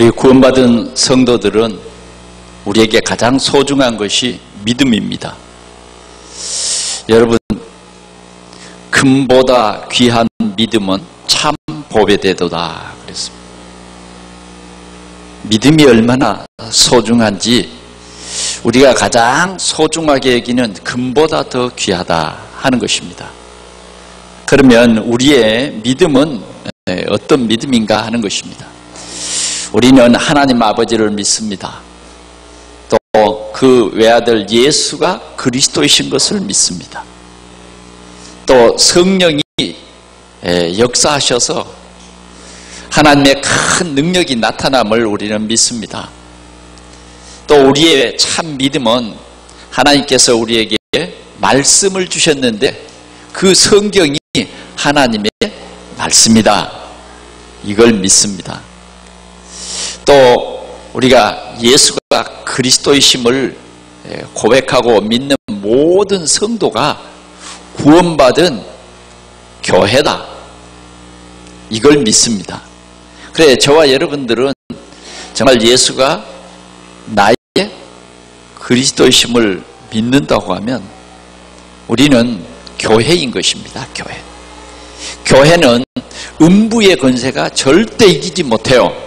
우리 구원받은 성도들은 우리에게 가장 소중한 것이 믿음입니다. 여러분, 금보다 귀한 믿음은 참 보배되도다 그랬습니다. 믿음이 얼마나 소중한지 우리가 가장 소중하게 여기는 금보다 더 귀하다 하는 것입니다. 그러면 우리의 믿음은 어떤 믿음인가 하는 것입니다. 우리는 하나님 아버지를 믿습니다. 또 그 외아들 예수가 그리스도이신 것을 믿습니다. 또 성령이 역사하셔서 하나님의 큰 능력이 나타남을 우리는 믿습니다. 또 우리의 참 믿음은 하나님께서 우리에게 말씀을 주셨는데 그 성경이 하나님의 말씀이다. 이걸 믿습니다. 또 우리가 예수가 그리스도이심을 고백하고 믿는 모든 성도가 구원받은 교회다. 이걸 믿습니다. 그래, 저와 여러분들은 정말 예수가 나의 그리스도이심을 믿는다고 하면 우리는 교회인 것입니다. 교회. 교회는 음부의 권세가 절대 이기지 못해요.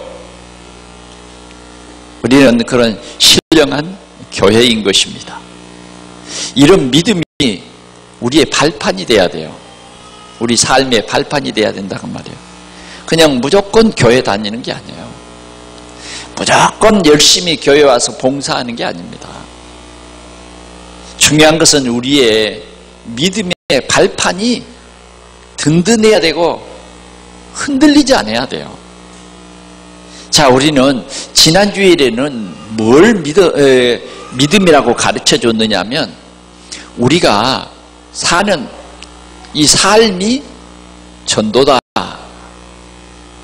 우리는 그런 신령한 교회인 것입니다. 이런 믿음이 우리의 발판이 돼야 돼요. 우리 삶의 발판이 돼야 된다고 말이에요. 그냥 무조건 교회 다니는 게 아니에요. 무조건 열심히 교회 와서 봉사하는 게 아닙니다. 중요한 것은 우리의 믿음의 발판이 든든해야 되고 흔들리지 않아야 돼요. 자, 우리는 지난 주일에는 뭘 믿음이라고 가르쳐 줬느냐면 우리가 사는 이 삶이 전도다.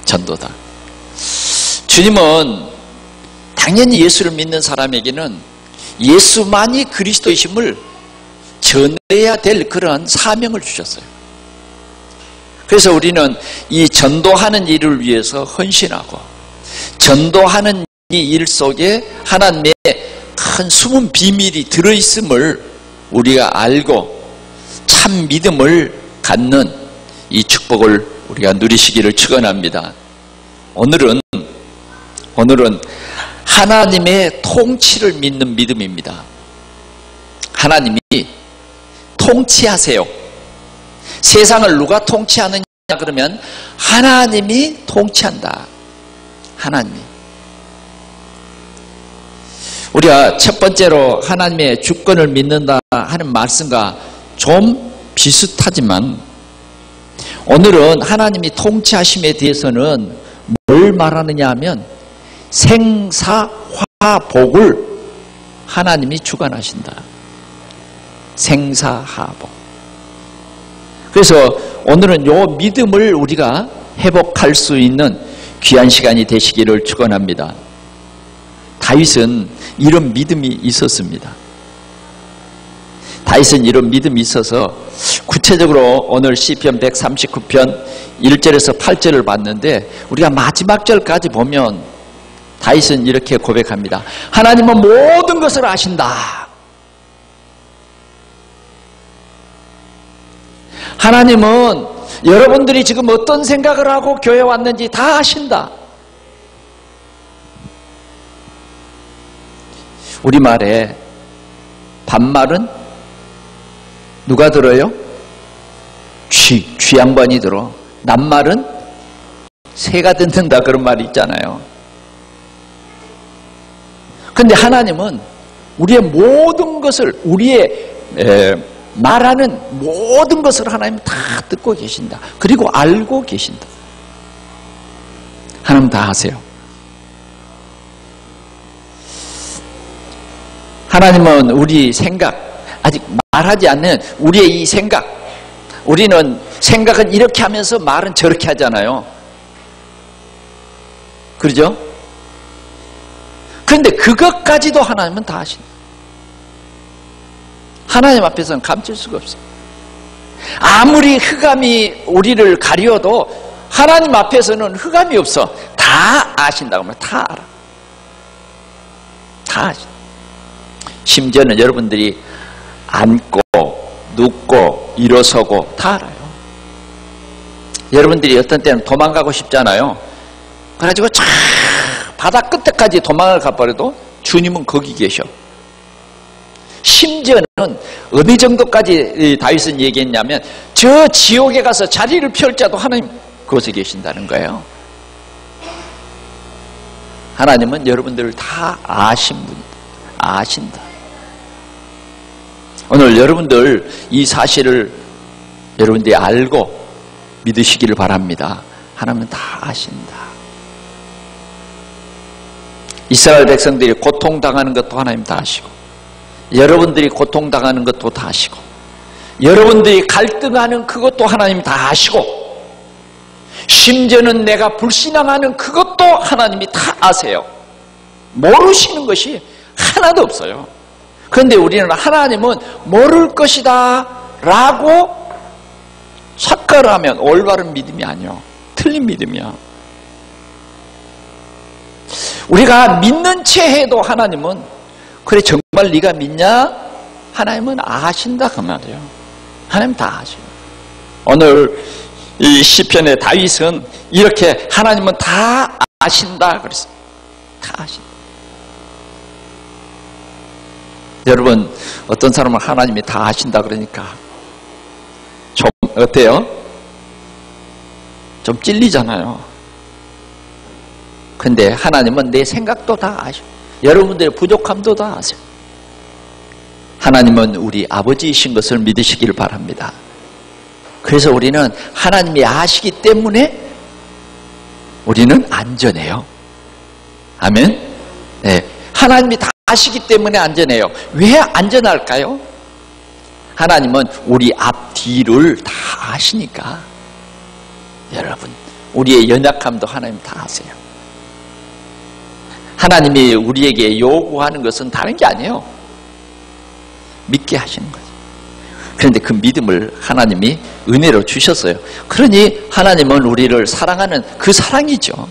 전도다. 주님은 당연히 예수를 믿는 사람에게는 예수만이 그리스도이심을 전해야 될 그런 사명을 주셨어요. 그래서 우리는 이 전도하는 일을 위해서 헌신하고 전도하는 이 일 속에 하나님의 큰 숨은 비밀이 들어있음을 우리가 알고 참 믿음을 갖는 이 축복을 우리가 누리시기를 축원합니다. 오늘은 하나님의 통치를 믿는 믿음입니다. 하나님이 통치하세요. 세상을 누가 통치하느냐 그러면 하나님이 통치한다. 하나님이. 우리가 첫 번째로 하나님의 주권을 믿는다 하는 말씀과 좀 비슷하지만 오늘은 하나님이 통치하심에 대해서는 뭘 말하느냐 하면 생사화복을 하나님이 주관하신다. 생사화복. 그래서 오늘은 요 믿음을 우리가 회복할 수 있는 귀한 시간이 되시기를 축원합니다. 다윗은 이런 믿음이 있었습니다. 다윗은 이런 믿음이 있어서 구체적으로 오늘 시편 139편 1절에서 8절을 봤는데 우리가 마지막 절까지 보면 다윗은 이렇게 고백합니다. 하나님은 모든 것을 아신다. 하나님은 여러분들이 지금 어떤 생각을 하고 교회에 왔는지 다 아신다. 우리말에 반말은 누가 들어요? 쥐양반이 들어. 낱말은 새가 듣는다 그런 말이 있잖아요. 그런데 하나님은 우리의 모든 것을 우리의 말하는 모든 것을 하나님 다 듣고 계신다. 그리고 알고 계신다. 하나님 다 아세요. 하나님은 우리 생각, 아직 말하지 않는 우리의 이 생각, 우리는 생각은 이렇게 하면서 말은 저렇게 하잖아요. 그러죠? 그런데 그것까지도 하나님은 다 아신다. 하나님 앞에서는 감출 수가 없어요. 아무리 흑암이 우리를 가려도 하나님 앞에서는 흑암이 없어. 다 다 아신다고 하면 다 알아. 다 아신다. 심지어는 여러분들이 앉고 눕고 일어서고 다 알아요. 여러분들이 어떤 때는 도망가고 싶잖아요. 그래가지고 쫙 바다 끝에까지 도망을 가버려도 주님은 거기 계셔. 심지어는 어느 정도까지 다윗은 얘기했냐면 저 지옥에 가서 자리를 펼 자도 하나님 그곳에 계신다는 거예요. 하나님은 여러분들을 다 아신 분이다. 아신다. 오늘 여러분들 이 사실을 여러분들이 알고 믿으시기를 바랍니다. 하나님은 다 아신다. 이스라엘 백성들이 고통당하는 것도 하나님 다 아시고, 여러분들이 고통당하는 것도 다 아시고, 여러분들이 갈등하는 그것도 하나님 다 아시고, 심지어는 내가 불신앙하는 그것도 하나님이 다 아세요. 모르시는 것이 하나도 없어요. 그런데 우리는 하나님은 모를 것이다 라고 착각을 하면 올바른 믿음이 아니요, 틀린 믿음이야. 우리가 믿는 채 해도 하나님은 그래 정말 네가 믿냐? 하나님은 아신다 그 말이에요. 하나님 다 아셔요. 오늘 이 시편의 다윗은 이렇게 하나님은 다 아신다 그랬어요. 다 아신다. 여러분 어떤 사람은 하나님이 다 아신다 그러니까 좀 어때요? 좀 찔리잖아요. 근데 하나님은 내 생각도 다 아셔. 여러분들의 부족함도 다 아세요. 하나님은 우리 아버지이신 것을 믿으시기를 바랍니다. 그래서 우리는 하나님이 아시기 때문에 우리는 안전해요. 아멘. 네. 하나님이 다 아시기 때문에 안전해요. 왜 안전할까요? 하나님은 우리 앞뒤를 다 아시니까. 여러분 우리의 연약함도 하나님 다 아세요. 하나님이 우리에게 요구하는 것은 다른 게 아니에요. 믿게 하시는 거죠. 그런데 그 믿음을 하나님이 은혜로 주셨어요. 그러니 하나님은 우리를 사랑하는 그 사랑이죠.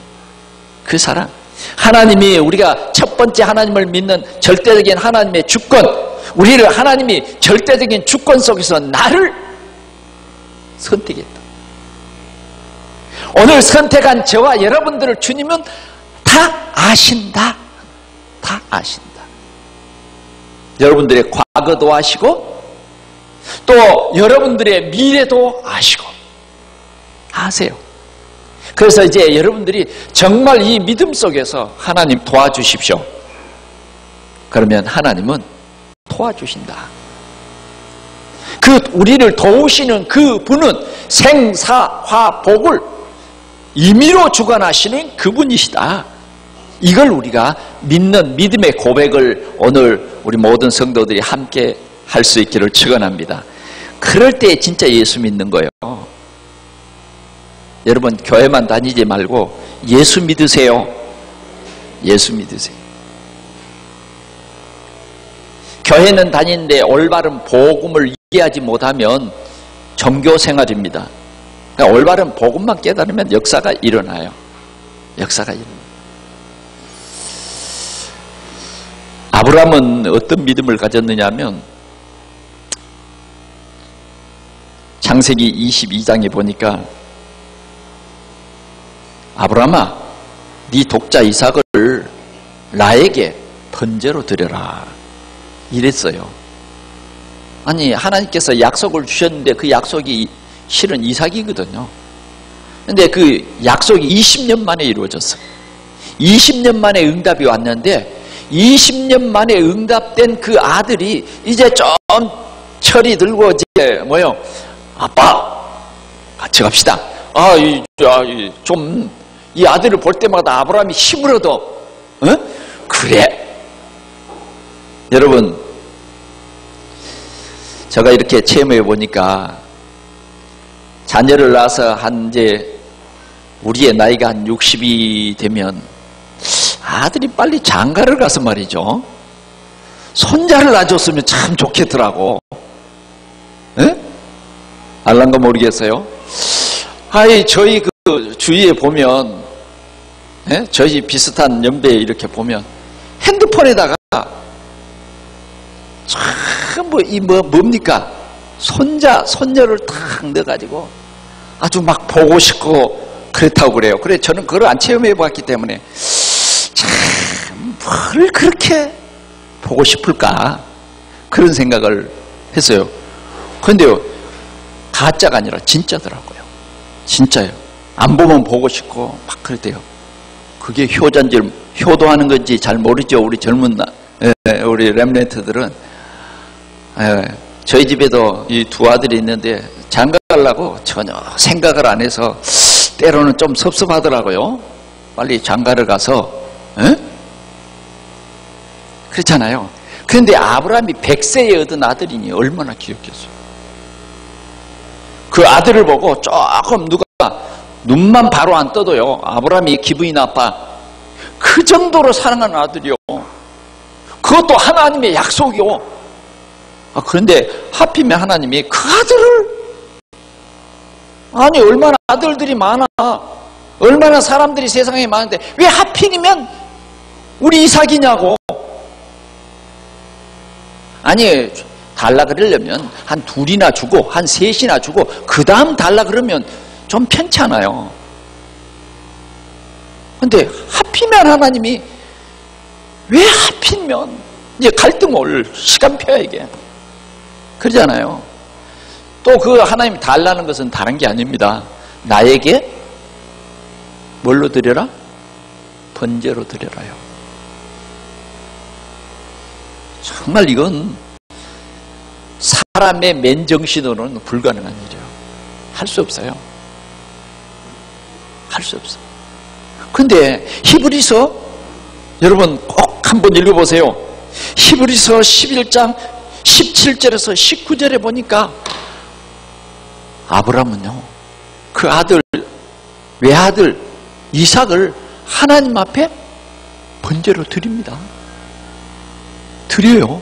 그 사랑. 하나님이 우리가 첫 번째 하나님을 믿는 절대적인 하나님의 주권, 우리를 하나님이 절대적인 주권 속에서 나를 선택했다. 오늘 선택한 저와 여러분들을 주님은 다 아신다. 다 아신다. 여러분들의 과거도 아시고 또 여러분들의 미래도 아시고 아세요. 그래서 이제 여러분들이 정말 이 믿음 속에서 하나님 도와주십시오. 그러면 하나님은 도와주신다. 그 우리를 도우시는 그 분은 생사화복을 임의로 주관하시는 그분이시다. 이걸 우리가 믿는 믿음의 고백을 오늘 우리 모든 성도들이 함께 할 수 있기를 축원합니다. 그럴 때 진짜 예수 믿는 거예요. 여러분 교회만 다니지 말고 예수 믿으세요. 예수 믿으세요. 교회는 다니는데 올바른 복음을 이해하지 못하면 종교 생활입니다. 그러니까 올바른 복음만 깨달으면 역사가 일어나요. 역사가 일어나요. 아브라함은 어떤 믿음을 가졌느냐 하면 창세기 22장에 보니까 아브라함아 네 독자 이삭을 나에게 번제로 드려라 이랬어요. 아니 하나님께서 약속을 주셨는데 그 약속이 실은 이삭이거든요. 근데 그 약속이 20년 만에 이루어졌어요. 20년 만에 응답이 왔는데 20년 만에 응답된 그 아들이 이제 좀 철이 들고 이제 뭐요? 아빠 같이 갑시다. 좀 이 아들을 볼 때마다 아브라함이 힘을 얻어. 어? 그래. 여러분 제가 이렇게 체험해 보니까 자녀를 낳아서 한 이제 우리의 나이가 한 60이 되면 아들이 빨리 장가를 가서 말이죠. 손자를 낳아줬으면 참 좋겠더라고. 에? 알란가 모르겠어요? 저희 그 주위에 보면 예? 저희 비슷한 연배에 이렇게 보면 핸드폰에다가 전부 뭡니까? 손자, 손녀를 탁 넣어가지고 아주 막 보고 싶고 그렇다고 그래요. 그래, 저는 그걸 안 체험해 봤기 때문에 참, 뭘 그렇게 보고 싶을까? 그런 생각을 했어요. 그런데요, 가짜가 아니라 진짜더라고요. 진짜요. 안 보면 보고 싶고 막 그랬대요. 그게 효도하는 건지 잘 모르죠. 우리 젊은 우리 렘넌트들은. 저희 집에도 이 두 아들이 있는데 장가 가려고 전혀 생각을 안 해서 때로는 좀 섭섭하더라고요. 빨리 장가를 가서 그렇잖아요. 그런데 아브라함이 100세에 얻은 아들이니 얼마나 귀엽겠어요. 그 아들을 보고 조금 누가 눈만 바로 안 떠도요, 아브라함이 기분이 나빠. 그 정도로 사랑하는 아들이요. 그것도 하나님의 약속이요. 그런데 하필이면 하나님이 그 아들을, 아니 얼마나 아들들이 많아, 얼마나 사람들이 세상에 많은데 왜 하필이면 우리 이삭이냐고. 아니 달라 그러려면 한 둘이나 주고 한 셋이나 주고 그 다음 달라 그러면 좀 편찮아요. 근데 하필이면 하나님이 왜 하필이면, 이제 갈등 올 시간표야 이게. 그러잖아요. 또 그 하나님이 달라는 것은 다른 게 아닙니다. 나에게 뭘로 드려라? 번제로 드려라요. 정말 이건 사람의 맨정신으로는 불가능한 일이에요. 할 수 없어요. 할 수 없어요. 근데 히브리서 여러분 꼭 한번 읽어보세요. 히브리서 11장 17절에서 19절에 보니까 아브라함은요, 그 아들, 외아들 이삭을 하나님 앞에 번제로 드립니다. 드려요.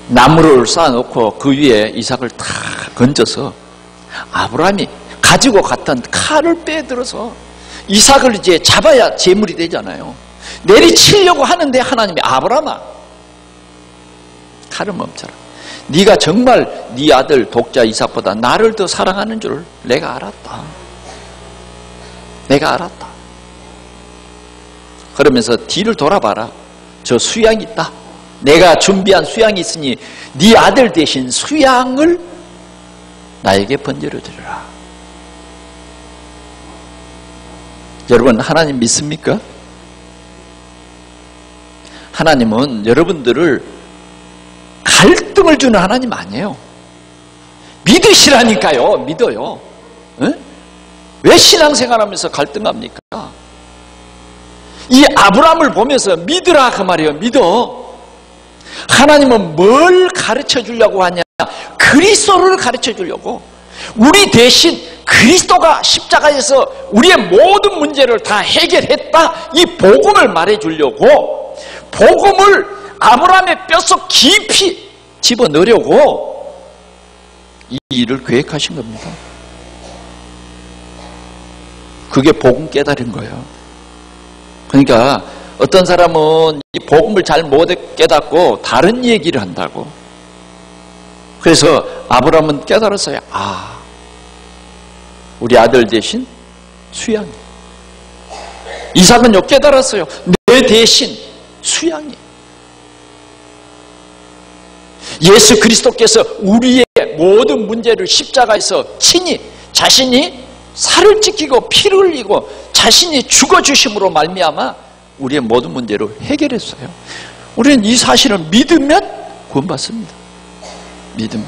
나무를 쌓아놓고 그 위에 이삭을 다 건져서 아브라함이 가지고 갔던 칼을 빼들어서 이삭을 이제 잡아야 제물이 되잖아요. 내리치려고 하는데 하나님이 아브라함아, 칼을 멈춰라. 네가 정말 네 아들 독자 이삭보다 나를 더 사랑하는 줄 내가 알았다. 내가 알았다. 그러면서 뒤를 돌아봐라. 저 수양이 있다. 내가 준비한 수양이 있으니 네 아들 대신 수양을 나에게 번제로 드려라. 여러분, 하나님 믿습니까? 하나님은 여러분들을 갈등을 주는 하나님 아니에요. 믿으시라니까요. 믿어요. 에? 왜 신앙생활하면서 갈등합니까? 이 아브라함을 보면서 믿으라 그 말이에요. 믿어. 하나님은 뭘 가르쳐 주려고 하냐? 그리스도를 가르쳐 주려고. 우리 대신 그리스도가 십자가에서 우리의 모든 문제를 다 해결했다, 이 복음을 말해 주려고, 복음을 아브라함의 뼛속 깊이 집어넣으려고 이 일을 계획하신 겁니다. 그게 복음 깨달은 거예요. 그러니까 어떤 사람은 이 복음을 잘 못 깨닫고 다른 얘기를 한다고. 그래서 아브라함은 깨달았어요. 아, 우리 아들 대신 수양이. 이삭은요 깨달았어요. 내 대신 수양이. 예수 그리스도께서 우리의 모든 문제를 십자가에서 친히 자신이 살을 찢기고 피를 흘리고 자신이 죽어주심으로 말미암아 우리의 모든 문제를 해결했어요. 우리는 이 사실을 믿으면 구원받습니다. 믿으면.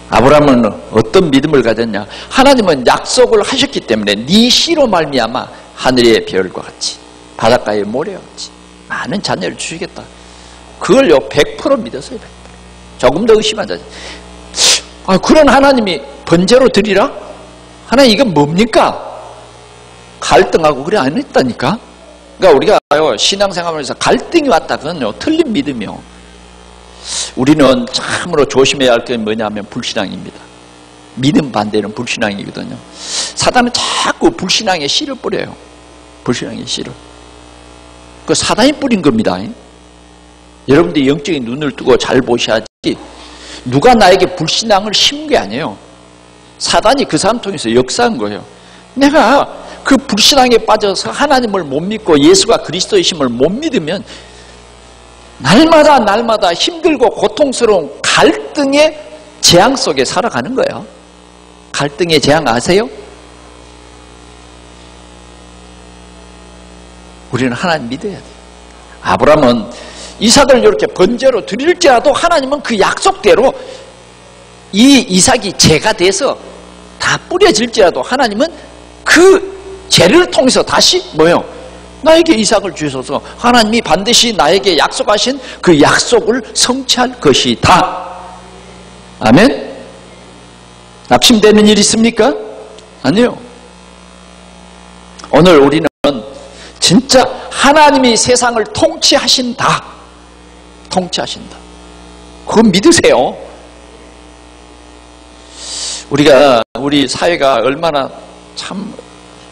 아브라함은 어떤 믿음을 가졌냐? 하나님은 약속을 하셨기 때문에 네 씨로 말미암아 하늘의 별과 같이 바닷가의 모래와 같이 많은 자녀를 주시겠다. 그걸요 100% 믿었어요. 100%. 조금 더 의심하자. 그런 하나님이 번제로 드리라? 하나님 이건 뭡니까? 갈등하고 그래 안 했다니까. 그러니까 우리가 신앙생활에서 갈등이 왔다, 그건요 틀린 믿음이요. 우리는 참으로 조심해야 할 게 뭐냐면 불신앙입니다. 믿음 반대는 불신앙이거든요. 사단은 자꾸 불신앙에 씨를 뿌려요. 불신앙에 씨를. 그 사단이 뿌린 겁니다. 여러분들이 영적인 눈을 뜨고 잘 보셔야지. 누가 나에게 불신앙을 심은 게 아니에요. 사단이 그 사람 통해서 역사한 거예요. 내가 그 불신앙에 빠져서 하나님을 못 믿고 예수가 그리스도이심을 못 믿으면 날마다 힘들고 고통스러운 갈등의 재앙 속에 살아가는 거예요. 갈등의 재앙 아세요? 우리는 하나님 믿어야 돼요. 아브라함은 이삭을 이렇게 번제로 드릴지라도 하나님은 그 약속대로 이 이삭이 제가 돼서 다 뿌려질지라도 하나님은 그 죄를 통해서 다시 뭐요? 나에게 이삭을 주셔서 하나님이 반드시 나에게 약속하신 그 약속을 성취할 것이다. 아멘? 납심되는 일 있습니까? 아니요. 오늘 우리는 진짜 하나님이 세상을 통치하신다. 통치하신다. 그건 믿으세요. 우리 사회가 얼마나 참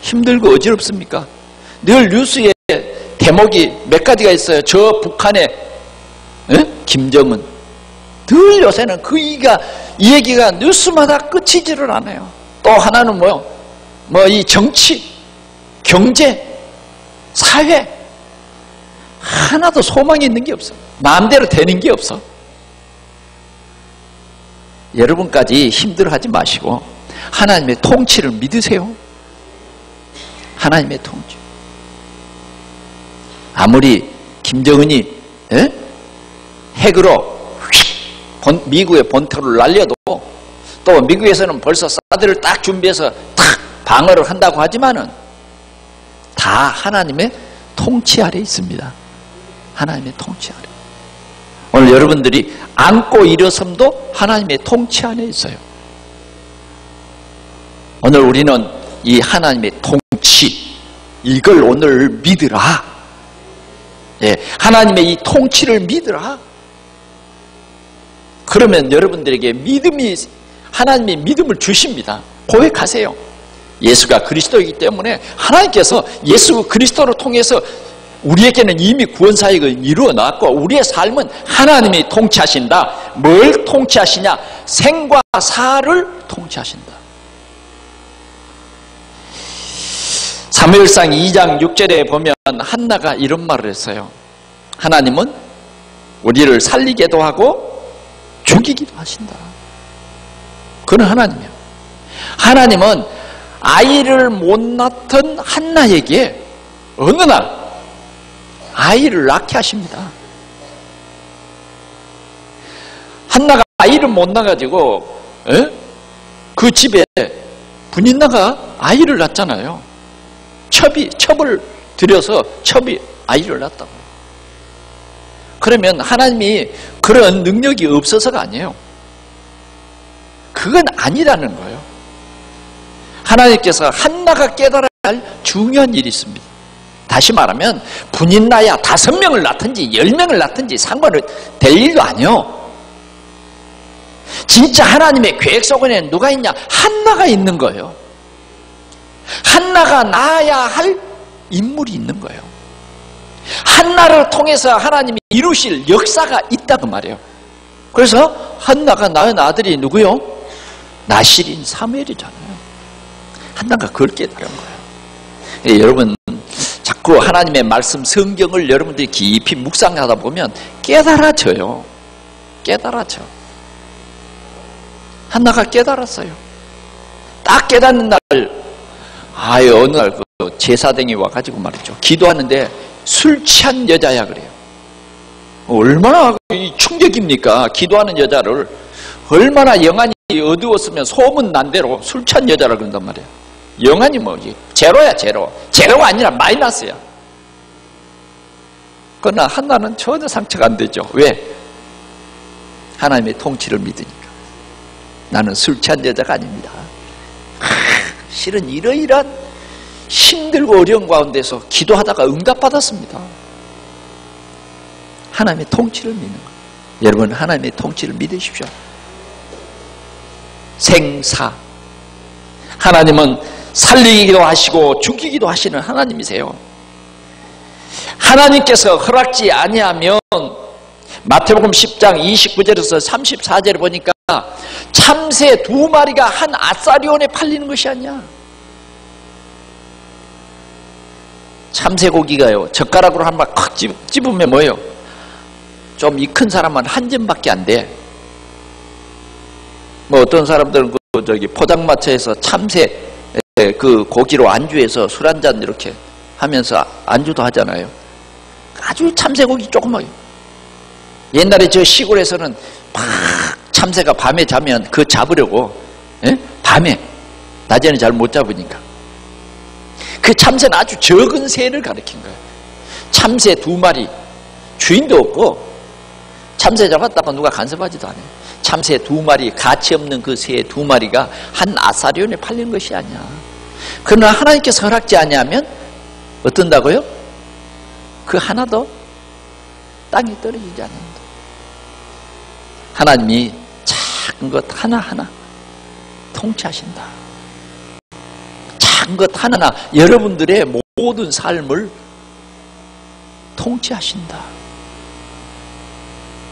힘들고 어지럽습니까? 늘 뉴스에 대목이 몇 가지가 있어요. 저 북한의 김정은. 늘 요새는 이 얘기가 뉴스마다 끝이지를 않아요. 또 하나는 이 정치, 경제, 사회 하나도 소망이 있는 게 없어. 마음대로 되는 게 없어. 여러분까지 힘들어하지 마시고 하나님의 통치를 믿으세요. 하나님의 통치. 아무리 김정은이 핵으로 미국의 본토를 날려도 또 미국에서는 벌써 사드를 딱 준비해서 탁 방어를 한다고 하지만은 다 하나님의 통치 아래 있습니다. 하나님의 통치 아래. 오늘 여러분들이 앉고 일어섬도 하나님의 통치 안에 있어요. 오늘 우리는 이 하나님의 통치, 이걸 오늘 믿으라. 예, 하나님의 이 통치를 믿으라. 그러면 여러분들에게 하나님의 믿음을 주십니다. 고백하세요. 예수가 그리스도이기 때문에 하나님께서 예수 그리스도를 통해서 우리에게는 이미 구원사역을 이루어 놨고 우리의 삶은 하나님이 통치하신다. 뭘 통치하시냐? 생과 사를 통치하신다. 사무엘상 2장 6절에 보면 한나가 이런 말을 했어요. 하나님은 우리를 살리게도 하고 죽이기도 하신다. 그는 하나님이에요. 하나님은 아이를 못 낳던 한나에게 어느 날 아이를 낳게 하십니다. 한나가 아이를 못 낳아가지고 그 집에 분인나가 아이를 낳잖아요. 첩을 들여서 첩이 아이를 낳았다고. 그러면 하나님이 그런 능력이 없어서가 아니에요. 그건 아니라는 거예요. 하나님께서 한나가 깨달아야 할 중요한 일이 있습니다. 다시 말하면 분인나야 5명을 낳든지 10명을 낳든지 상관은 될 일도 아니에요. 진짜 하나님의 계획 속에는 누가 있냐? 한나가 있는 거예요. 한나가 낳아야 할 인물이 있는 거예요. 한나를 통해서 하나님이 이루실 역사가 있다고 말이에요. 그래서 한나가 낳은 아들이 누구요? 나실인 사무엘이잖아요. 한나가 그걸 깨달은 거예요. 여러분 자꾸 하나님의 말씀 성경을 여러분들이 깊이 묵상하다 보면 깨달아져요. 깨달아져. 한나가 깨달았어요. 딱 깨닫는 날 어느 날 그 제사댕이 와가지고 말이죠. 기도하는데 술 취한 여자야 그래요. 얼마나 충격입니까? 기도하는 여자를 얼마나 영안이 어두웠으면 소문 난 대로 술 취한 여자라 그런단 말이에요. 영안이 뭐지? 제로야 제로. 제로가 아니라 마이너스야. 그러나 한나는 전혀 상처가 안 되죠. 왜? 하나님의 통치를 믿으니까. 나는 술 취한 여자가 아닙니다. 실은 이러이러한 힘들고 어려운 가운데서 기도하다가 응답받았습니다. 하나님의 통치를 믿는 거예요. 여러분 하나님의 통치를 믿으십시오. 생사. 하나님은 살리기도 하시고 죽이기도 하시는 하나님이세요. 하나님께서 허락지 아니하면 마태복음 10장 29절에서 34절에 보니까 참새 2마리가 한 아사리온에 팔리는 것이 아니야. 참새 고기가요, 젓가락으로 한 번 콱 집으면 뭐예요? 좀 이 큰 사람은 한 점밖에 안 돼. 뭐 어떤 사람들은 저기 포장마차에서 참새 그 고기로 안주해서 술 한잔 이렇게 하면서 안주도 하잖아요. 아주 참새고기 조그마요. 옛날에 저 시골에서는 막 참새가 밤에 자면 그거 잡으려고, 예? 밤에, 낮에는 잘 못 잡으니까 그 참새는 아주 적은 새를 가리킨 거예요. 참새 2마리, 주인도 없고 참새 잡았다가 누가 간섭하지도 않아요. 참새 2마리, 가치 없는 그 새 2마리가 한 아사리온에 팔리는 것이 아니야. 그러나 하나님께서 허락지 아니하면 어떤다고요? 그 하나도 땅에 떨어지지 않는다. 하나님이 작은 것 하나하나 통치하신다. 작은 것 하나하나 여러분들의 모든 삶을 통치하신다.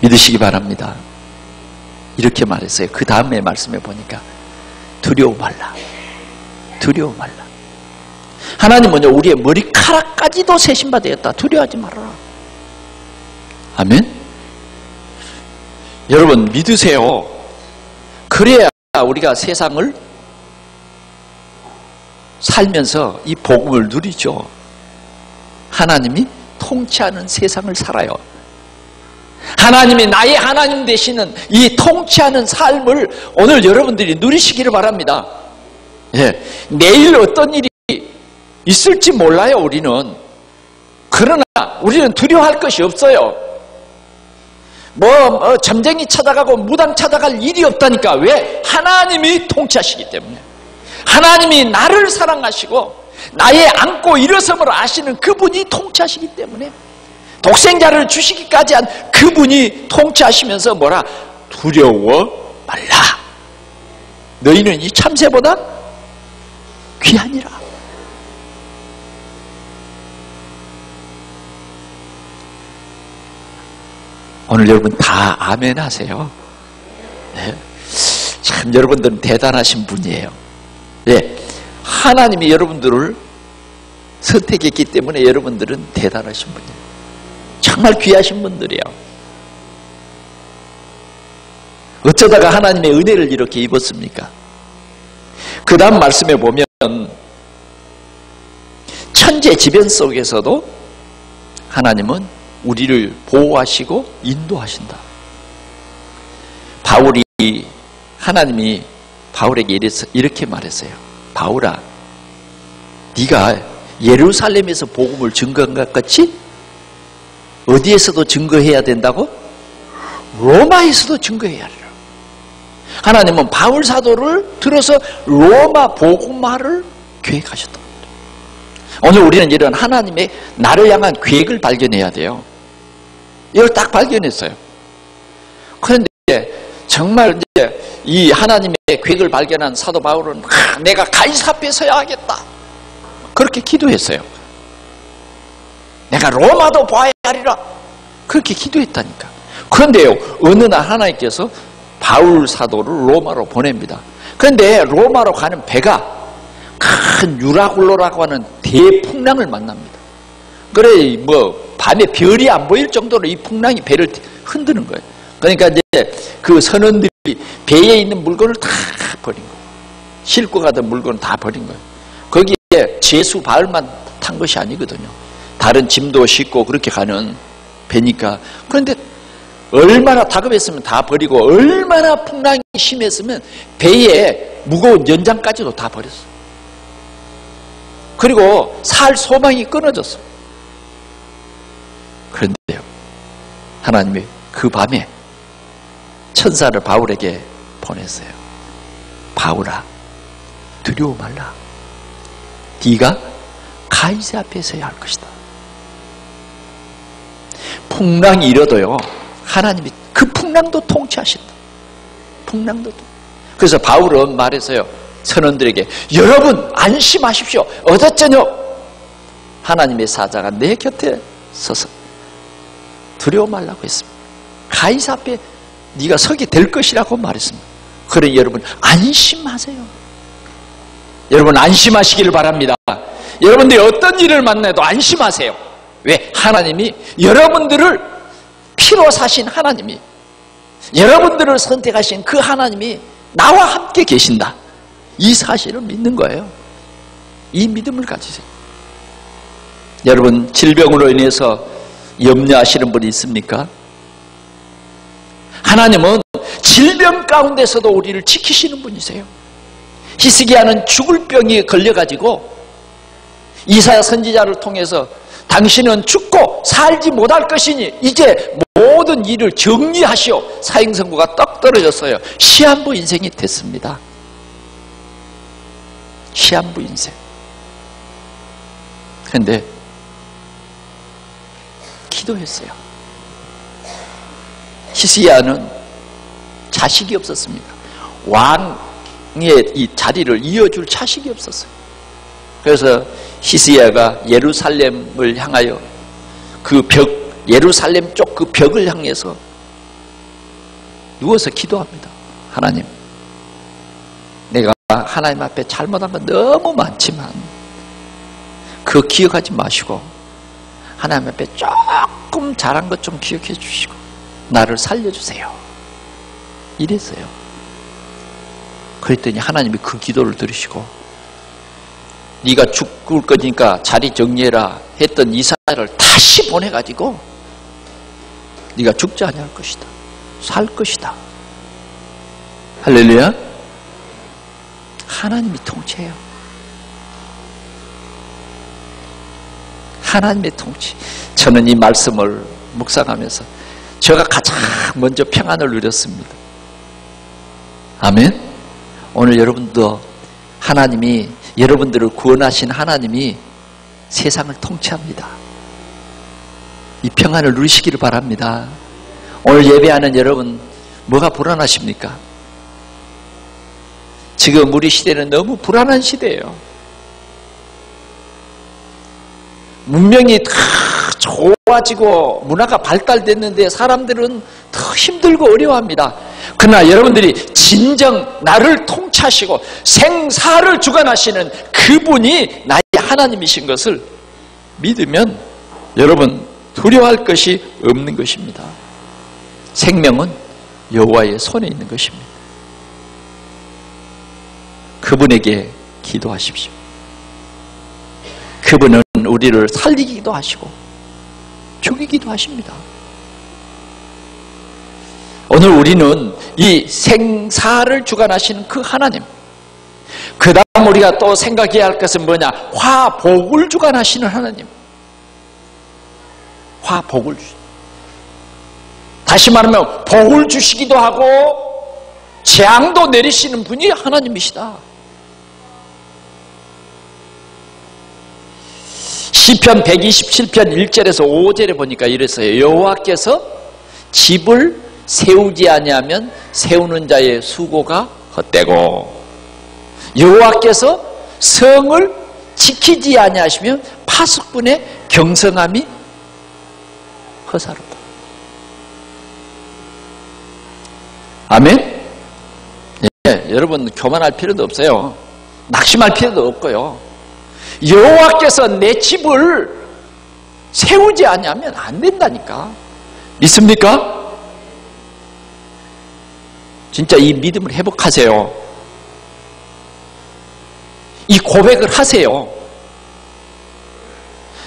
믿으시기 바랍니다. 이렇게 말했어요. 그 다음에 말씀해 보니까 두려워 말라. 두려워 말라. 하나님은요, 우리의 머리카락까지도 세신바 되었다. 두려워하지 말아라. 아멘. 여러분 믿으세요. 그래야 우리가 세상을 살면서 이 복음을 누리죠. 하나님이 통치하는 세상을 살아요. 하나님이 나의 하나님 되시는 이 통치하는 삶을 오늘 여러분들이 누리시기를 바랍니다. 예, 내일 어떤 일이 있을지 몰라요. 우리는. 그러나 우리는 두려워할 것이 없어요. 점쟁이 찾아가고 무당 찾아갈 일이 없다니까. 왜? 하나님이 통치하시기 때문에. 하나님이 나를 사랑하시고 나의 안고 일어섬을 아시는 그분이 통치하시기 때문에, 독생자를 주시기까지 한 그분이 통치하시면서 뭐라? 두려워 말라. 너희는 이 참새보다 귀하니라. 오늘 여러분 다 아멘 하세요. 네. 참 여러분들은 대단하신 분이에요. 네. 하나님이 여러분들을 선택했기 때문에 여러분들은 대단하신 분이에요. 정말 귀하신 분들이에요. 어쩌다가 하나님의 은혜를 이렇게 입었습니까? 그 다음 말씀에 보면 천재지변 속에서도 하나님은 우리를 보호하시고 인도하신다. 바울이, 하나님이 바울에게 이렇게 말했어요. 바울아, 네가 예루살렘에서 복음을 증거한 것 같이 어디에서도 증거해야 된다고? 로마에서도 증거해야 하리라. 하나님은 바울 사도를 들어서 로마 복음화를 계획하셨다. 오늘 우리는 이런 하나님의 나를 향한 계획을 발견해야 돼요. 이걸 딱 발견했어요. 그런데 정말 이제 이 하나님의 계획을 발견한 사도 바울은 내가 가이사 앞에 서야 하겠다. 그렇게 기도했어요. 내가 로마도 봐야 하리라. 그렇게 기도했다니까. 그런데요, 어느 날 하나님께서 바울 사도를 로마로 보냅니다. 그런데 로마로 가는 배가 큰 유라굴로라고 하는 대풍랑을 만납니다. 그래 밤에 별이 안 보일 정도로 이 풍랑이 배를 흔드는 거예요. 그러니까 이제 그 선원들이 배에 있는 물건을 다 버린 거예요. 싣고 가던 물건을 다 버린 거예요. 거기에 제수 바울만 탄 것이 아니거든요. 다른 짐도 싣고 그렇게 가는 배니까. 그런데 얼마나 다급했으면 다 버리고, 얼마나 풍랑이 심했으면 배에 무거운 연장까지도 다 버렸어. 그리고 살 소망이 끊어졌어. 그런데요, 하나님이 그 밤에 천사를 바울에게 보냈어요. 바울아, 두려워 말라. 네가 가이사 앞에 서야 할 것이다. 풍랑이 일어도요, 하나님이 그 풍랑도 통치하신다. 풍랑도. 그래서 바울은 말했어요. 선원들에게 여러분 안심하십시오. 어제 저녁 하나님의 사자가 내 곁에 서서 두려워 말라고 했습니다. 가이사 앞에 네가 서게 될 것이라고 말했습니다. 그러니 여러분 안심하세요. 여러분 안심하시기를 바랍니다. 여러분들이 어떤 일을 만나도 안심하세요. 왜? 하나님이 여러분들을 피로 사신 하나님이, 여러분들을 선택하신 그 하나님이 나와 함께 계신다. 이 사실을 믿는 거예요. 이 믿음을 가지세요. 여러분 질병으로 인해서 염려하시는 분이 있습니까? 하나님은 질병 가운데서도 우리를 지키시는 분이세요. 히스기야는 죽을 병에 걸려가지고 이사야 선지자를 통해서 당신은 죽고 살지 못할 것이니 이제 모든 일을 정리하시오. 사형선고가 떡 떨어졌어요. 시한부 인생이 됐습니다. 시한부 인생. 그런데 기도했어요. 히스기야는 자식이 없었습니다. 왕의 이 자리를 이어줄 자식이 없었어요. 그래서 히스기야가 예루살렘을 향하여 그 벽, 예루살렘 쪽 그 벽을 향해서 누워서 기도합니다. 하나님, 내가 하나님 앞에 잘못한 건 너무 많지만 그거 기억하지 마시고 하나님 앞에 조금 잘한 것 좀 기억해 주시고 나를 살려주세요. 이랬어요. 그랬더니 하나님이 그 기도를 들으시고 네가 죽을 거니까 자리 정리해라 했던 이사야를 다시 보내가지고 네가 죽지 아니할 것이다. 살 것이다. 할렐루야. 하나님이 통치해요. 하나님의 통치. 저는 이 말씀을 묵상하면서 제가 가장 먼저 평안을 누렸습니다. 아멘. 오늘 여러분도 하나님이, 여러분들을 구원하신 하나님이 세상을 통치합니다. 이 평안을 누리시기를 바랍니다. 오늘 예배하는 여러분, 뭐가 불안하십니까? 지금 우리 시대는 너무 불안한 시대예요. 문명이 다 좋아지고 문화가 발달됐는데 사람들은 더 힘들고 어려워합니다. 그러나 여러분들이 진정 나를 통치하시고 생사를 주관하시는 그분이 나의 하나님이신 것을 믿으면 여러분 두려워할 것이 없는 것입니다. 생명은 여호와의 손에 있는 것입니다. 그분에게 기도하십시오. 그분은 우리를 살리기도 하시고 죽이기도 하십니다. 오늘 우리는 이 생사를 주관하시는 그 하나님, 그 다음 우리가 또 생각해야 할 것은 뭐냐? 화복을 주관하시는 하나님. 화복을 다시 말하면 복을 주시기도 하고 재앙도 내리시는 분이 하나님이시다. 시편 127편 1절에서 5절에 보니까 이랬어요. 여호와께서 집을 세우지 아니하면 세우는 자의 수고가 헛되고 여호와께서 성을 지키지 아니하시면 파수꾼의 경성함이 허사롭다. 아멘? 예, 여러분 교만할 필요도 없어요. 낙심할 필요도 없고요. 여호와께서 내 집을 세우지 아니하면 안 된다니까. 믿습니까? 진짜 이 믿음을 회복하세요. 이 고백을 하세요.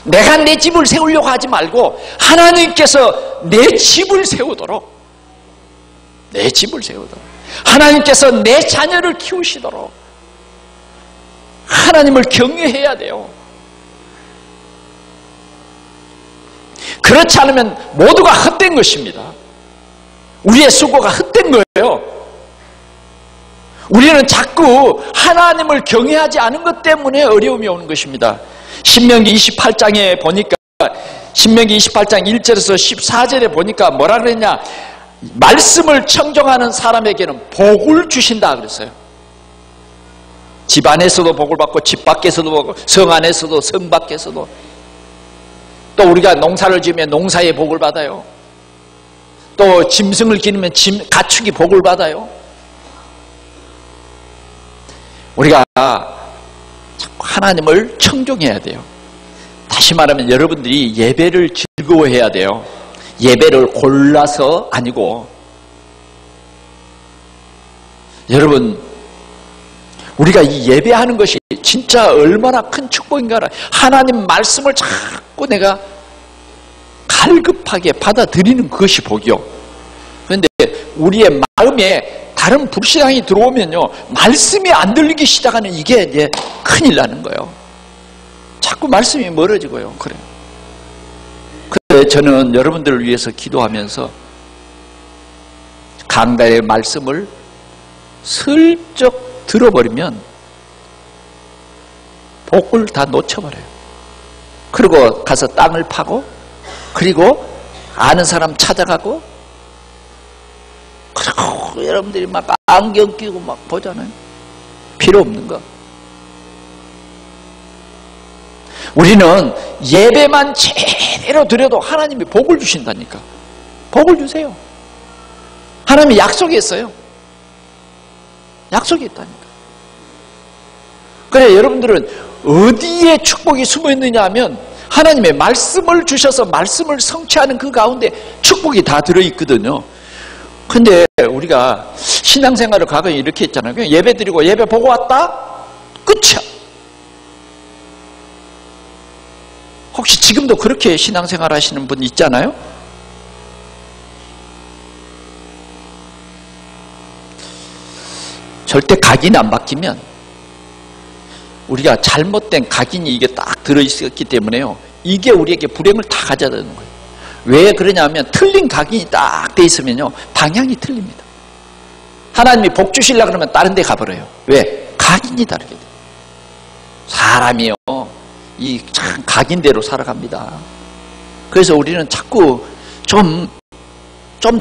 내가 내 집을 세우려고 하지 말고 하나님께서 내 집을 세우도록, 내 집을 세우도록, 하나님께서 내 자녀를 키우시도록 하나님을 경외해야 돼요. 그렇지 않으면 모두가 헛된 것입니다. 우리의 수고가 헛된 거예요. 우리는 자꾸 하나님을 경외하지 않은 것 때문에 어려움이 오는 것입니다. 신명기 28장에 보니까, 신명기 28장 1절에서 14절에 보니까 뭐라 그랬냐? 말씀을 청정하는 사람에게는 복을 주신다 그랬어요. 집 안에서도 복을 받고 집 밖에서도 복을, 성 안에서도 성 밖에서도. 또 우리가 농사를 지으면 농사의 복을 받아요. 또 짐승을 기르면 가축이 복을 받아요. 우리가 자꾸 하나님을 청종해야 돼요. 다시 말하면 여러분들이 예배를 즐거워해야 돼요. 예배를 골라서 아니고. 여러분, 우리가 이 예배하는 것이 진짜 얼마나 큰 축복인가. 하나님 말씀을 자꾸 내가 갈급하게 받아들이는 그것이 복이요. 그런데 우리의 마음에 다른 불신앙이 들어오면요, 말씀이 안 들리기 시작하는 이게 이제 큰일 나는 거예요. 자꾸 말씀이 멀어지고요. 그래요. 그래서 저는 여러분들을 위해서 기도하면서 강단의 말씀을 슬쩍 들어버리면 복을 다 놓쳐버려요. 그리고 가서 땅을 파고, 그리고 아는 사람 찾아가고, 그리고 여러분들이 막 안경 끼고 막 보잖아요. 필요 없는 거. 우리는 예배만 제대로 드려도 하나님이 복을 주신다니까. 복을 주세요. 하나님이 약속했어요. 약속이 있다니까. 그래, 여러분들은 어디에 축복이 숨어 있느냐 하면 하나님의 말씀을 주셔서 말씀을 성취하는 그 가운데 축복이 다 들어있거든요. 근데 우리가 신앙생활을 과거에 이렇게 했잖아요. 그냥 예배 드리고 예배 보고 왔다? 끝이야. 혹시 지금도 그렇게 신앙생활 하시는 분 있잖아요? 절대 각인 안 바뀌면 우리가 잘못된 각인이 이게 딱 들어있었기 때문에요, 이게 우리에게 불행을 다 가져다 주는 거예요. 왜 그러냐면 틀린 각인이 딱 돼 있으면요, 방향이 틀립니다. 하나님이 복 주시려고 그러면 다른 데 가버려요. 왜? 각인이 다르게 돼요. 사람이요, 이 참 각인대로 살아갑니다. 그래서 우리는 자꾸 좀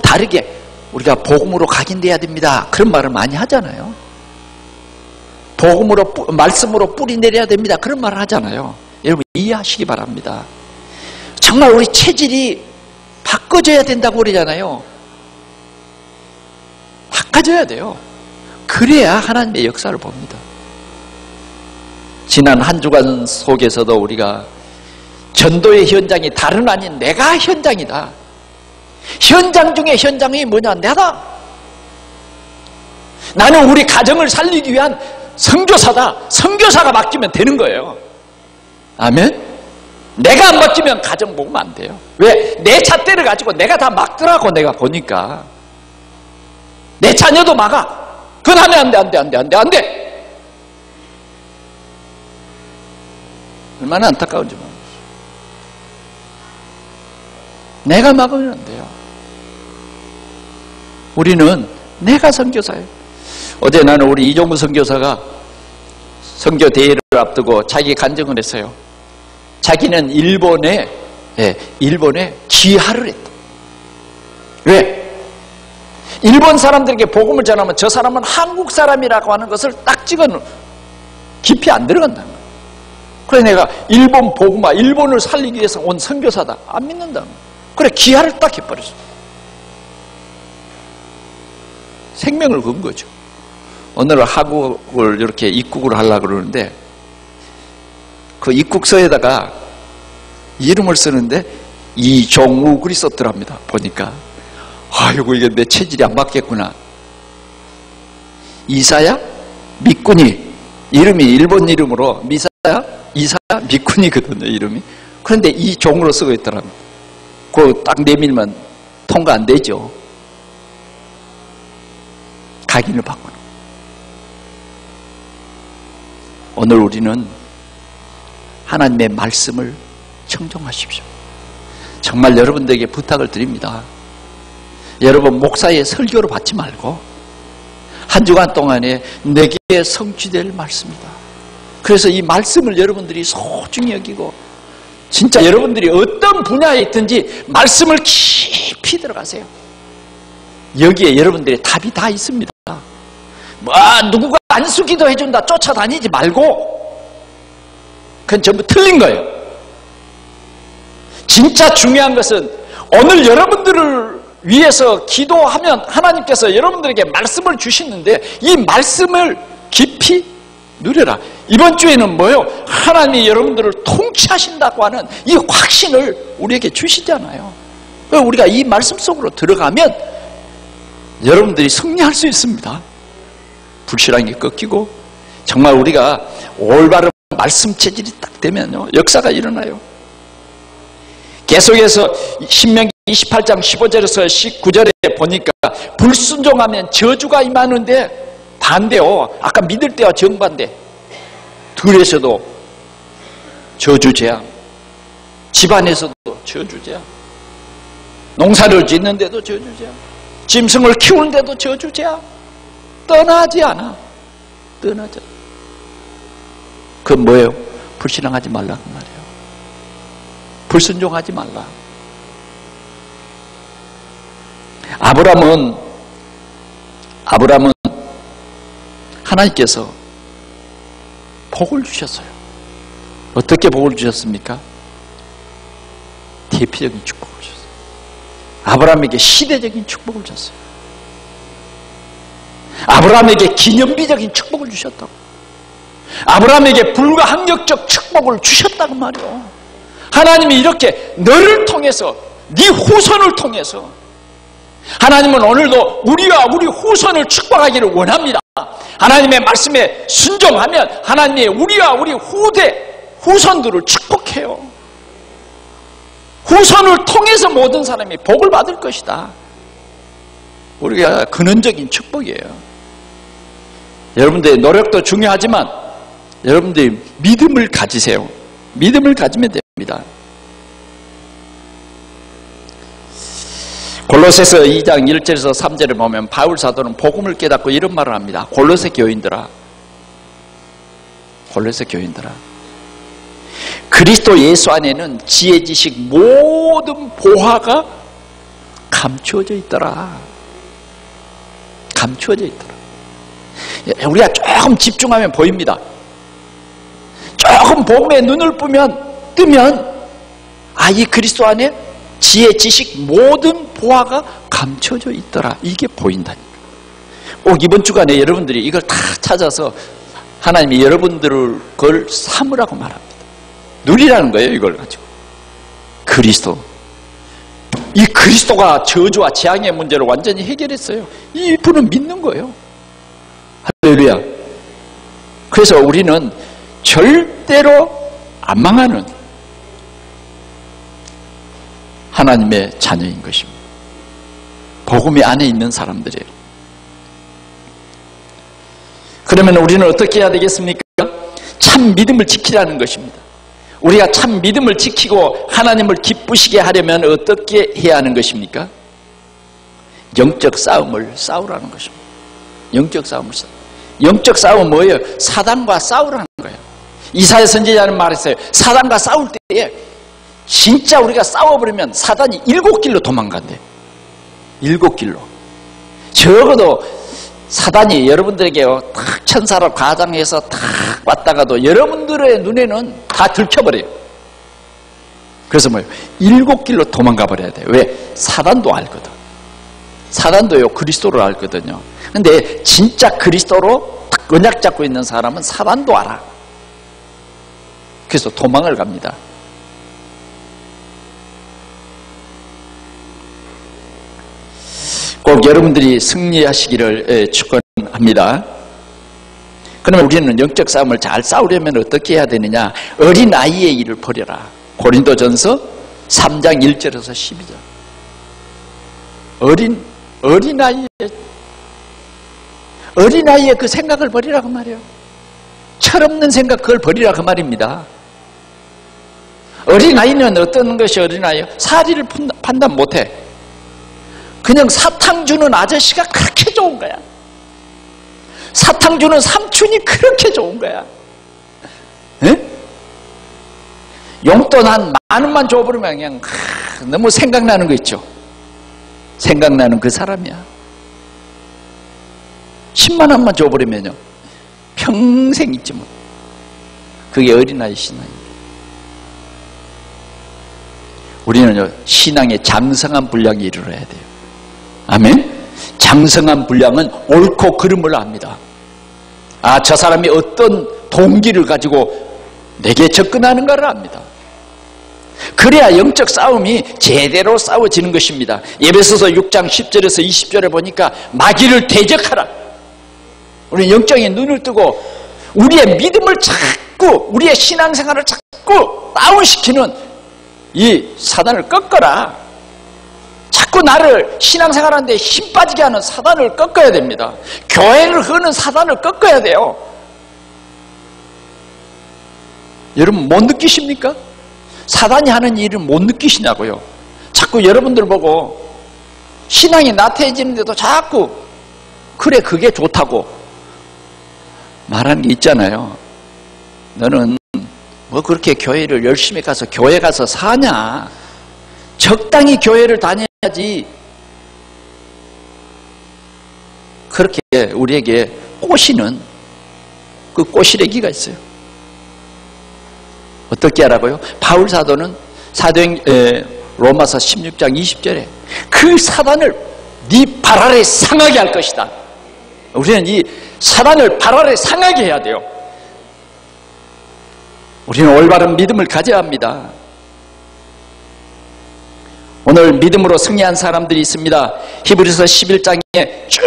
다르게 우리가 복음으로 각인돼야 됩니다, 그런 말을 많이 하잖아요. 복음으로, 말씀으로 뿌리 내려야 됩니다, 그런 말을 하잖아요. 여러분 이해하시기 바랍니다. 정말 우리 체질이 바꿔져야 된다고 그러잖아요. 바꿔져야 돼요. 그래야 하나님의 역사를 봅니다. 지난 한 주간 속에서도 우리가 전도의 현장이 다른 아닌 내가 현장이다. 현장 중에 현장이 뭐냐? 내가. 나는 우리 가정을 살리기 위한 선교사다. 선교사가 맡기면 되는 거예요. 아멘? 내가 안 맡기면 가정 먹으면 안 돼요. 왜? 내 잣대를 가지고 내가 다 막더라고. 내가 보니까 내 자녀도 막아. 그건 하면 안 돼. 얼마나 안타까운지 모르겠어요. 내가 막으면 안 돼요. 우리는 내가 선교사예요. 어제 나는 우리 이종무 선교사가 선교 대회를 앞두고 자기 간증을 했어요. 자기는 일본에 귀화를 했다. 왜? 일본 사람들에게 복음을 전하면 저 사람은 한국 사람이라고 하는 것을 딱 찍어놓은, 깊이 안 들어간다는 거예요. 그래서 내가 일본 복음화, 일본을 살리기 위해서 온 선교사다, 안 믿는다는 거예요. 그래, 귀화를 딱 해버렸어. 생명을 건 거죠. 오늘 하국을 이렇게 입국을 하려고 그러는데 그 입국서에다가 이름을 쓰는데 이종우 그리 썼더랍니다. 보니까 아이고, 이게 내 체질이 안 맞겠구나. 이사야 미꾸니, 이름이 일본 이름으로 미사야 이사야 미꾸니거든요, 이름이. 그런데 이종으로 쓰고 있더랍니다. 그거 딱 내밀면 통과 안 되죠. 각인을 바꾸는. 오늘 우리는 하나님의 말씀을 청정하십시오. 정말 여러분들에게 부탁을 드립니다. 여러분 목사의 설교로 받지 말고 한 주간 동안에 내게 성취될 말씀이다. 그래서 이 말씀을 여러분들이 소중히 여기고, 진짜 여러분들이 어떤 분야에 있든지 말씀을 깊이 들어가세요. 여기에 여러분들의 답이 다 있습니다. 누구가 안수기도 해준다 쫓아다니지 말고, 그건 전부 틀린 거예요. 진짜 중요한 것은 오늘 여러분들을 위해서 기도하면 하나님께서 여러분들에게 말씀을 주시는데 이 말씀을 깊이 누려라. 이번 주에는 뭐예요? 하나님이 여러분들을 통치하신다고 하는 이 확신을 우리에게 주시잖아요. 우리가 이 말씀 속으로 들어가면 여러분들이 승리할 수 있습니다. 불신앙이 꺾이고 정말 우리가 올바른 말씀 체질이 딱 되면요, 역사가 일어나요. 계속해서 신명기 28장 15절에서 19절에 보니까 불순종하면 저주가 임하는데 반대요. 아까 믿을 때와 정반대. 들에서도 저주제야, 집안에서도 저주제야, 농사를 짓는데도 저주제야, 짐승을 키우는데도 저주제야. 떠나지 않아. 떠나지 않아. 그건 뭐예요? 불신앙하지 말라 그 말이에요. 불순종하지 말라. 아브라함은 하나님께서 복을 주셨어요. 어떻게 복을 주셨습니까? 대표적인 축복을 주셨어요. 아브라함에게 시대적인 축복을 줬어요. 아브라함에게 기념비적인 축복을 주셨다고. 아브라함에게 불가항력적 축복을 주셨다고 말이에요. 하나님이 이렇게 너를 통해서, 네 후손을 통해서 하나님은 오늘도 우리와 우리 후손을 축복하기를 원합니다. 하나님의 말씀에 순종하면 하나님이 우리와 우리 후손들을 축복해요. 후손을 통해서 모든 사람이 복을 받을 것이다. 우리가 근원적인 축복이에요. 여러분들의 노력도 중요하지만 여러분들이 믿음을 가지세요. 믿음을 가지면 됩니다. 골로새서 2장 1절에서 3절을 보면 바울 사도는 복음을 깨닫고 이런 말을 합니다. 골로새 교인들아, 그리스도 예수 안에는 지혜, 지식, 모든 보화가 감추어져 있더라. 감추어져 있더라. 우리가 조금 집중하면 보입니다. 조금 복음에 눈을 뜨면 이 그리스도 안에 지혜, 지식, 모든 보화가 감춰져 있더라. 이게 보인다니까. 꼭 이번 주간에 여러분들이 이걸 다 찾아서 하나님이 여러분들을 그걸 삼으라고 말합니다. 누리라는 거예요. 이걸 가지고. 그리스도. 이 그리스도가 저주와 재앙의 문제를 완전히 해결했어요. 이분은 믿는 거예요. 할렐루야. 그래서 우리는 절대로 안 망하는 하나님의 자녀인 것입니다. 복음이 안에 있는 사람들이에요. 그러면 우리는 어떻게 해야 되겠습니까? 참 믿음을 지키라는 것입니다. 우리가 참 믿음을 지키고 하나님을 기쁘시게 하려면 어떻게 해야 하는 것입니까? 영적 싸움을 싸우라는 것입니다. 영적 싸움을 싸우. 영적 싸움은 뭐예요? 사단과 싸우라는 거예요. 이사야 선지자는 말했어요. 사단과 싸울 때에 진짜 우리가 싸워버리면 사단이 7길로 도망간대. 7길로. 적어도 사단이 여러분들에게요, 탁 천사로 가장해서 탁 왔다가도 여러분들의 눈에는 다 들켜버려요. 그래서 뭐예요? 7길로 도망가 버려야 돼요. 왜? 사단도 알거든. 사단도요, 그리스도를 알거든요. 근데 진짜 그리스도로 딱 언약 잡고 있는 사람은 사단도 알아. 그래서 도망을 갑니다. 꼭 여러분들이 승리하시기를 축원합니다. 그러면 우리는 영적 싸움을 잘 싸우려면 어떻게 해야 되느냐? 어린아이의 일을 버려라. 고린도전서 3장 1절에서 12절. 어린아이의 그 생각을 버리라 그 말이에요. 철없는 생각, 그걸 버리라 그 말입니다. 어린아이는 어떤 것이 어린아이예요? 사리를 판단 못해. 그냥 사탕 주는 아저씨가 그렇게 좋은 거야. 사탕 주는 삼촌이 그렇게 좋은 거야. 에? 용돈 한 10,000원만 줘버리면 그냥 너무 생각나는 거 있죠. 생각나는 그 사람이야. 10만 원만 줘버리면요 평생 잊지 못. 그게 어린아이 신앙입니다. 우리는요 신앙의 장성한 분량이 이르러야 돼요. 아멘. 장성한 분량은 옳고 그름을 압니다. 아, 저 사람이 어떤 동기를 가지고 내게 접근하는가를 압니다. 그래야 영적 싸움이 제대로 싸워지는 것입니다. 에베소서 6장 10절에서 20절에 보니까 마귀를 대적하라. 우리는 영적인 눈을 뜨고 우리의 믿음을 자꾸, 우리의 신앙생활을 자꾸 다운시키는 이 사단을 꺾어라. 자꾸 나를 신앙생활하는데 힘 빠지게 하는 사단을 꺾어야 됩니다. 교회를 흐는 사단을 꺾어야 돼요. 여러분 못 느끼십니까? 사단이 하는 일을 못 느끼시냐고요. 자꾸 여러분들 보고 신앙이 나태해지는데도 자꾸 그래 그게 좋다고 말하는 게 있잖아요. 너는 뭐 그렇게 교회를 열심히 가서 교회 가서 사냐. 적당히 교회를 다녀야지. 그렇게 우리에게 꼬시는 그 꼬시래기가 있어요. 어떻게 하라고요? 바울 사도는 로마서 16장 20절에 그 사단을 네 발 아래 상하게 할 것이다. 우리는 이 사단을 발 아래 상하게 해야 돼요. 우리는 올바른 믿음을 가져야 합니다. 오늘 믿음으로 승리한 사람들이 있습니다. 히브리서 11장에 쭉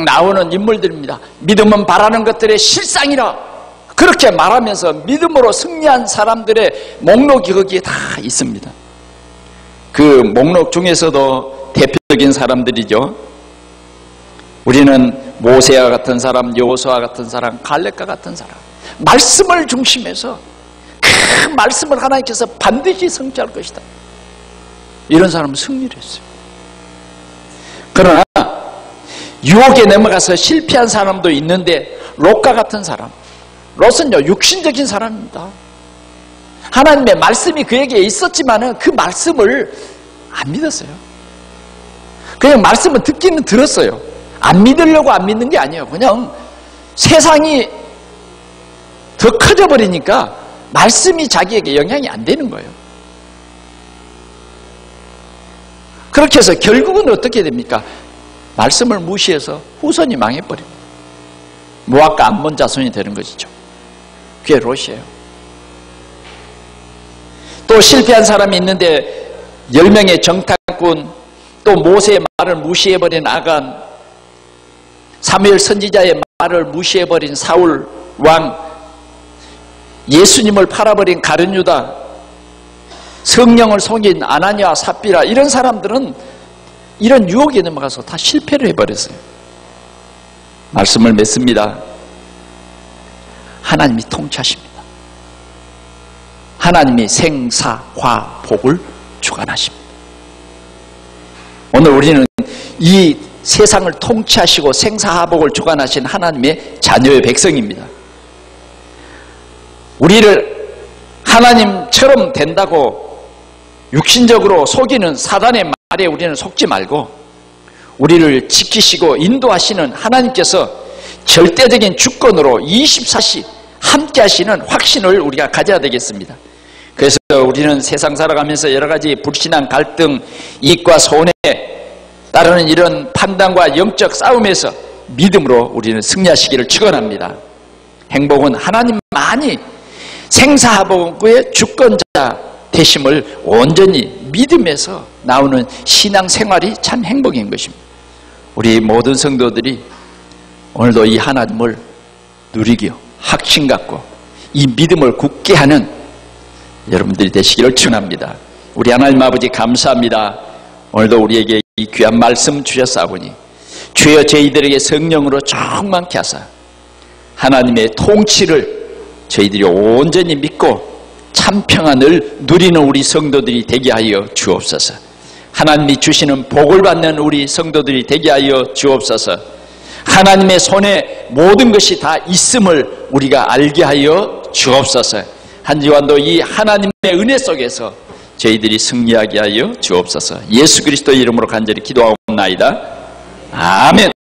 나오는 인물들입니다. 믿음은 바라는 것들의 실상이라 그렇게 말하면서 믿음으로 승리한 사람들의 목록이 거기에 다 있습니다. 그 목록 중에서도 대표적인 사람들이죠. 우리는 모세와 같은 사람, 여호수아 같은 사람, 갈렙과 같은 사람, 말씀을 중심해서 그 말씀을 하나님께서 반드시 성취할 것이다. 이런 사람은 승리를 했어요. 그러나 유혹에 넘어가서 실패한 사람도 있는데 롯과 같은 사람, 롯은요 육신적인 사람입니다. 하나님의 말씀이 그에게 있었지만은 그 말씀을 안 믿었어요. 그냥 말씀을 듣기는 들었어요. 안 믿으려고 안 믿는 게 아니에요. 그냥 세상이 더 커져 버리니까 말씀이 자기에게 영향이 안 되는 거예요. 그렇게 해서 결국은 어떻게 됩니까? 말씀을 무시해서 후손이 망해버립니다. 모압과 암몬 자손이 되는 것이죠. 그게 롯이에요. 또 실패한 사람이 있는데 10명의 정탐꾼, 또 모세의 말을 무시해버린 아간, 사무엘 선지자의 말을 무시해버린 사울 왕, 예수님을 팔아버린 가룟 유다, 성령을 속인 아나니아 삽비라, 이런 사람들은 이런 유혹에 넘어가서 다 실패를 해버렸어요. 말씀을 맺습니다. 하나님이 통치하십니다. 하나님이 생사화복을 주관하십니다. 오늘 우리는 이 세상을 통치하시고 생사화복을 주관하신 하나님의 자녀의 백성입니다. 우리를 하나님처럼 된다고 육신적으로 속이는 사단의 말에 우리는 속지 말고 우리를 지키시고 인도하시는 하나님께서 절대적인 주권으로 24시 함께 하시는 확신을 우리가 가져야 되겠습니다. 그래서 우리는 세상 살아가면서 여러 가지 불신앙, 갈등, 이익과 손해 따르는 이런 판단과 영적 싸움에서 믿음으로 우리는 승리하시기를 축원합니다. 행복은 하나님만이 생사화복의 주권자 되심을 온전히 믿음에서 나오는 신앙생활이 참 행복인 것입니다. 우리 모든 성도들이 오늘도 이 하나님을 누리기요, 확신 갖고 이 믿음을 굳게 하는 여러분들이 되시기를 축원합니다. 우리 하나님 아버지 감사합니다. 오늘도 우리에게 이 귀한 말씀 주셨사오니 주여 저희들에게 성령으로 충만케 하사 하나님의 통치를 저희들이 온전히 믿고 참 평안을 누리는 우리 성도들이 되게 하여 주옵소서. 하나님이 주시는 복을 받는 우리 성도들이 되게 하여 주옵소서. 하나님의 손에 모든 것이 다 있음을 우리가 알게 하여 주옵소서. 한 주간도 이 하나님의 은혜 속에서 저희들이 승리하게 하여 주옵소서. 예수 그리스도의 이름으로 간절히 기도하옵나이다. 아멘.